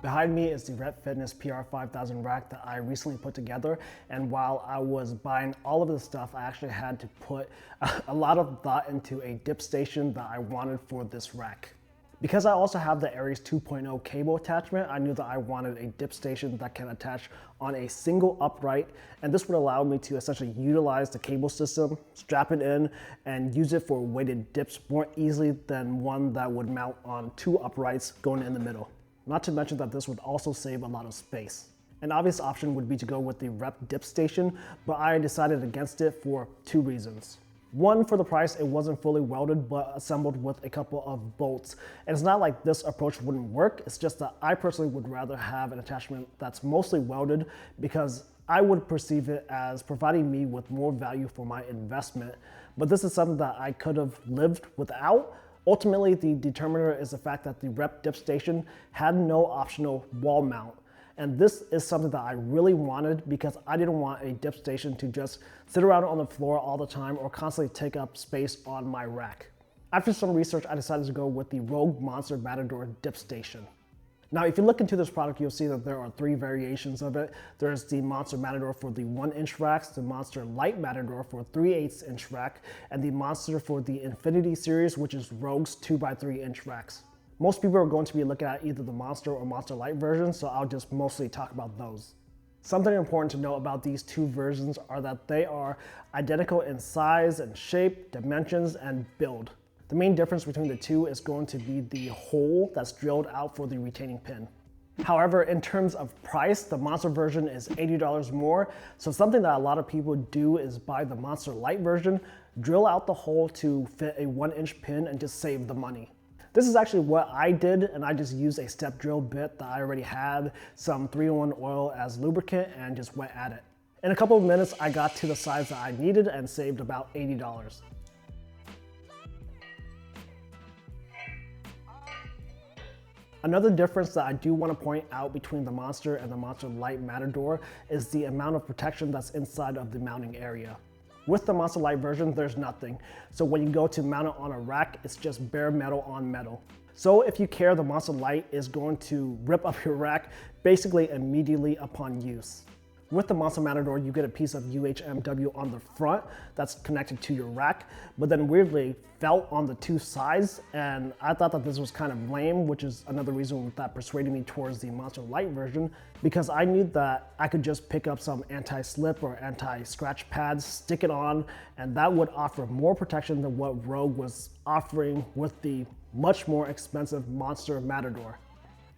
Behind me is the Rep Fitness PR5000 rack that I recently put together, and while I was buying all of this stuff, I actually had to put a lot of thought into a dip station that I wanted for this rack. Because I also have the Aries 2.0 cable attachment, I knew that I wanted a dip station that can attach on a single upright, and this would allow me to essentially utilize the cable system, strap it in, and use it for weighted dips more easily than one that would mount on two uprights going in the middle. Not to mention that this would also save a lot of space. An obvious option would be to go with the Rep dip station, but I decided against it for two reasons. One, for the price, it wasn't fully welded but assembled with a couple of bolts. And it's not like this approach wouldn't work, it's just that I personally would rather have an attachment that's mostly welded because I would perceive it as providing me with more value for my investment. But this is something that I could have lived without. Ultimately, the determiner is the fact that the Rep dip station had no optional wall mount. And this is something that I really wanted because I didn't want a dip station to just sit around on the floor all the time or constantly take up space on my rack. After some research, I decided to go with the Rogue Monster Matador dip station. Now, if you look into this product, you'll see that there are three variations of it. There's the Monster Matador for the 1-inch racks, the Monster Light Matador for 3/8 inch rack, and the Monster for the Infinity series, which is Rogue's 2x3-inch racks. Most people are going to be looking at either the Monster or Monster Light version, so I'll just mostly talk about those. Something important to know about these two versions are that they are identical in size and shape, dimensions, and build. The main difference between the two is going to be the hole that's drilled out for the retaining pin. However, in terms of price, the Monster version is $80 more, so something that a lot of people do is buy the Monster Light version, drill out the hole to fit a 1-inch pin, and just save the money. This is actually what I did, and I just used a step drill bit that I already had, some 3-in-1 oil as lubricant, and just went at it. In a couple of minutes, I got to the size that I needed and saved about $80. Another difference that I do want to point out between the Monster and the Monster Light Matador is the amount of protection that's inside of the mounting area. With the Monster Light version, there's nothing. So when you go to mount it on a rack, it's just bare metal on metal. So if you care, the Monster Light is going to rip up your rack basically immediately upon use. With the Monster Matador, you get a piece of UHMW on the front that's connected to your rack, but then weirdly felt on the two sides, and I thought that this was kind of lame, which is another reason that persuaded me towards the Monster Light version, because I knew that I could just pick up some anti-slip or anti-scratch pads, stick it on, and that would offer more protection than what Rogue was offering with the much more expensive Monster Matador.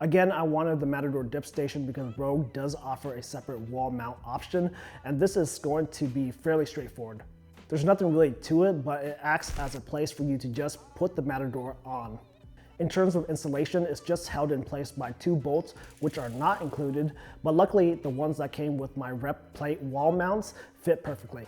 Again, I wanted the Matador dip station because Rogue does offer a separate wall mount option, and this is going to be fairly straightforward. There's nothing really to it, but it acts as a place for you to just put the Matador on. In terms of installation, it's just held in place by two bolts, which are not included, but luckily the ones that came with my Rep plate wall mounts fit perfectly.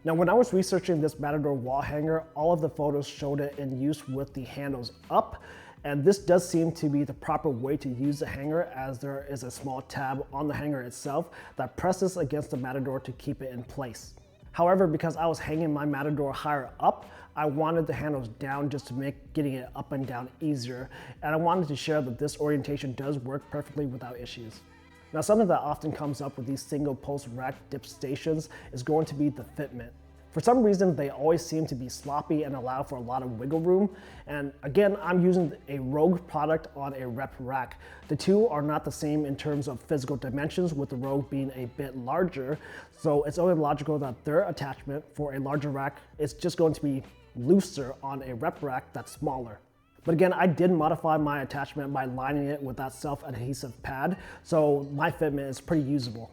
Now, when I was researching this Matador wall hanger, all of the photos showed it in use with the handles up, and this does seem to be the proper way to use the hanger, as there is a small tab on the hanger itself that presses against the Matador to keep it in place. However, because I was hanging my Matador higher up, I wanted the handles down just to make getting it up and down easier, and I wanted to share that this orientation does work perfectly without issues. Now, something that often comes up with these single post rack dip stations is going to be the fitment. For some reason, they always seem to be sloppy and allow for a lot of wiggle room. And again, I'm using a Rogue product on a Rep rack. The two are not the same in terms of physical dimensions, with the Rogue being a bit larger. So it's only logical that their attachment for a larger rack is just going to be looser on a Rep rack that's smaller. But again, I did modify my attachment by lining it with that self-adhesive pad, so my fitment is pretty usable.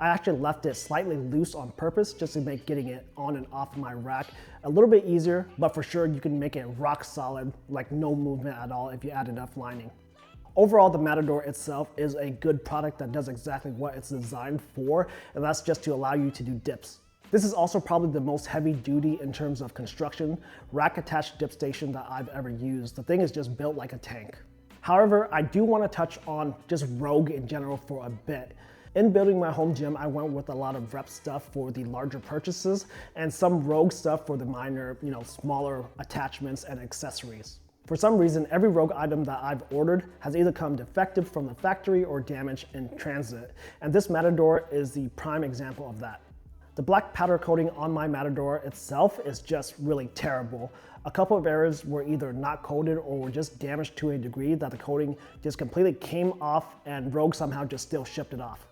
I actually left it slightly loose on purpose just to make getting it on and off my rack a little bit easier, but for sure you can make it rock solid, like no movement at all if you add enough lining. Overall, the Matador itself is a good product that does exactly what it's designed for, and that's just to allow you to do dips. This is also probably the most heavy duty in terms of construction rack attached dip station that I've ever used. The thing is just built like a tank. However, I do want to touch on just Rogue in general for a bit. In building my home gym, I went with a lot of Rep stuff for the larger purchases and some Rogue stuff for the minor, smaller attachments and accessories. For some reason, every Rogue item that I've ordered has either come defective from the factory or damaged in transit, and this Matador is the prime example of that. The black powder coating on my Matador itself is just really terrible. A couple of areas were either not coated or were just damaged to a degree that the coating just completely came off and Rogue somehow just still shipped it off.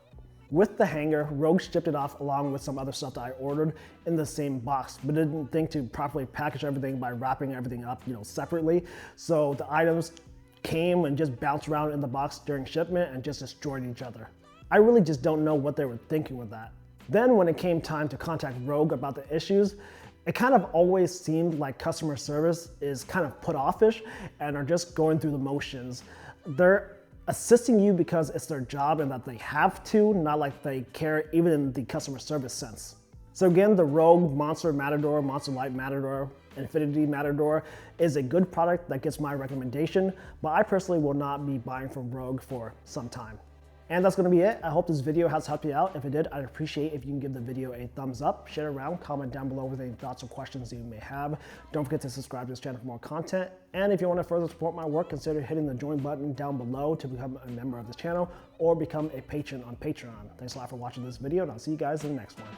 With the hanger, Rogue shipped it off along with some other stuff that I ordered in the same box, but didn't think to properly package everything by wrapping everything up, separately. So the items came and just bounced around in the box during shipment and just destroyed each other. I really just don't know what they were thinking with that. Then when it came time to contact Rogue about the issues, it kind of always seemed like customer service is kind of put offish and are just going through the motions. They're assisting you because it's their job and that they have to, not like they care even in the customer service sense. So again, the Rogue Monster Matador, Monster Light Matador, Infinity Matador is a good product that gets my recommendation, but I personally will not be buying from Rogue for some time. And that's gonna be it. I hope this video has helped you out. If it did, I'd appreciate if you can give the video a thumbs up, share it around, comment down below with any thoughts or questions that you may have. Don't forget to subscribe to this channel for more content. And if you wanna further support my work, consider hitting the join button down below to become a member of this channel or become a patron on Patreon. Thanks a lot for watching this video and I'll see you guys in the next one.